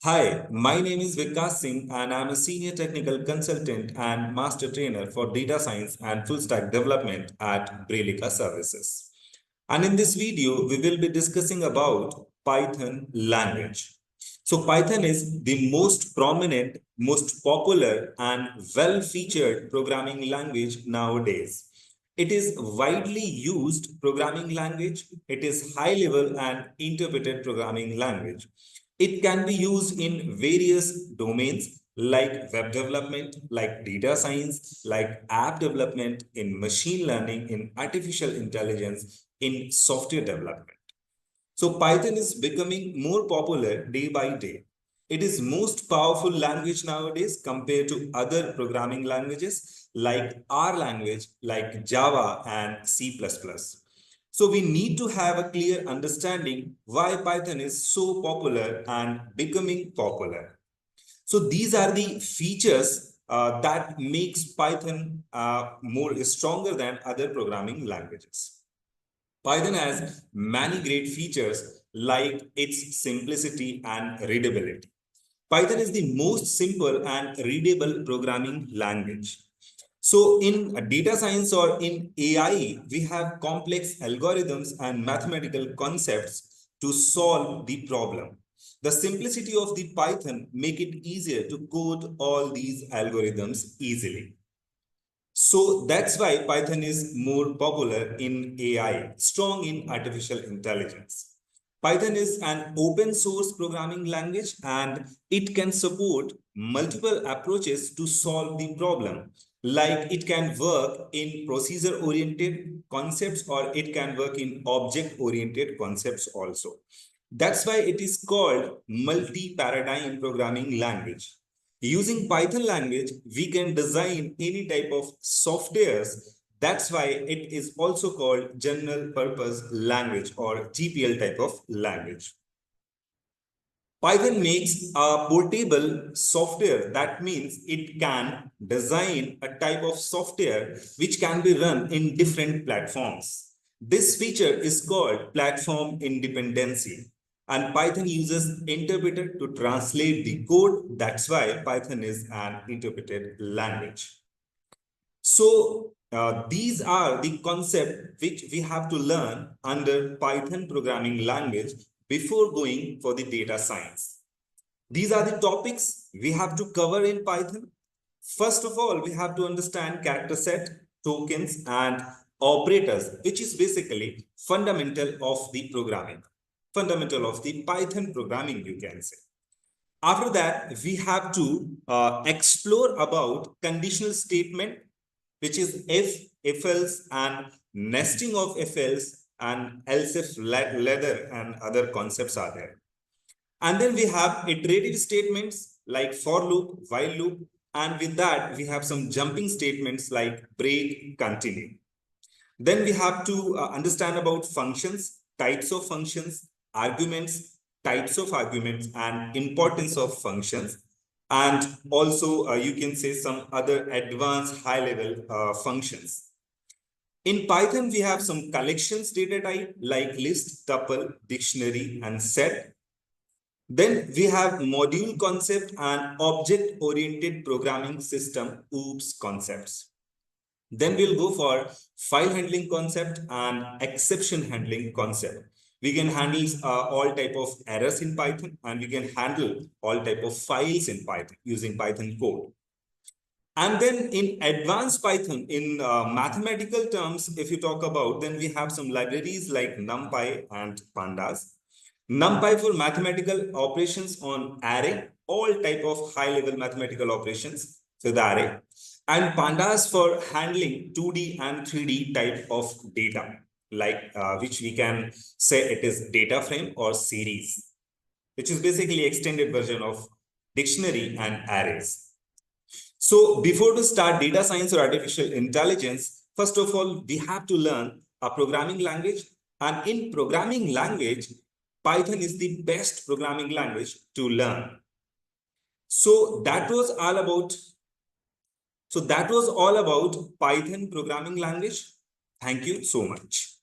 Hi, my name is Vikas Singh and I'm a senior technical consultant and master trainer for data science and full stack development at Brelica Services. And in this video, we will be discussing about Python language. So Python is the most prominent, most popular and well-featured programming language nowadays. It is widely used programming language. It is high-level and interpreted programming language. It can be used in various domains like web development, like data science, like app development, in machine learning, in artificial intelligence, in software development. So Python is becoming more popular day by day. It is most powerful language nowadays compared to other programming languages like R language, like Java and C++. So we need to have a clear understanding why Python is so popular and becoming popular. So these are the features that makes Python more stronger than other programming languages. Python has many great features like its simplicity and readability. Python is the most simple and readable programming language. So in data science or in AI, we have complex algorithms and mathematical concepts to solve the problem. The simplicity of the Python make it easier to code all these algorithms easily. So that's why Python is more popular in AI, strong in artificial intelligence. Python is an open source programming language and it can support multiple approaches to solve the problem. Like it can work in procedure oriented concepts or it can work in object oriented concepts also. That's why it is called multi-paradigm programming language. Using Python language, we can design any type of softwares. That's why it is also called general purpose language or GPL type of language. Python makes a portable software. That means it can design a type of software which can be run in different platforms. This feature is called platform independency. And Python uses interpreter to translate the code. That's why Python is an interpreted language. So these are the concepts which we have to learn under Python programming language before going for the data science. These are the topics we have to cover in Python. First of all, we have to understand character set, tokens, and operators, which is basically fundamental of the programming, fundamental of the Python programming, you can say. After that, we have to explore about conditional statement, which is if else, and nesting of if else, and else if ladder, and other concepts are there. And then we have iterative statements like for loop, while loop, and with that, we have some jumping statements like break, continue. Then we have to understand about functions, types of functions, arguments, types of arguments, and importance of functions. And also, you can say some other advanced high-level functions. In Python, we have some collections data type like list, tuple, dictionary, and set. Then we have module concept and object-oriented programming system, OOPS concepts. Then we'll go for file handling concept and exception handling concept. We can handle all type of errors in Python and we can handle all type of files in Python using Python code. And then in advanced Python, in mathematical terms, if you talk about, then we have some libraries like NumPy and Pandas. NumPy for mathematical operations on array, all type of high-level mathematical operations with the array. And Pandas for handling 2D and 3D type of data, like which we can say it is data frame or series, which is basically extended version of dictionary and arrays. So before to start data science or artificial intelligence, first of all, we have to learn a programming language. And in programming language, Python is the best programming language to learn. So that was all about Python programming language. Thank you so much.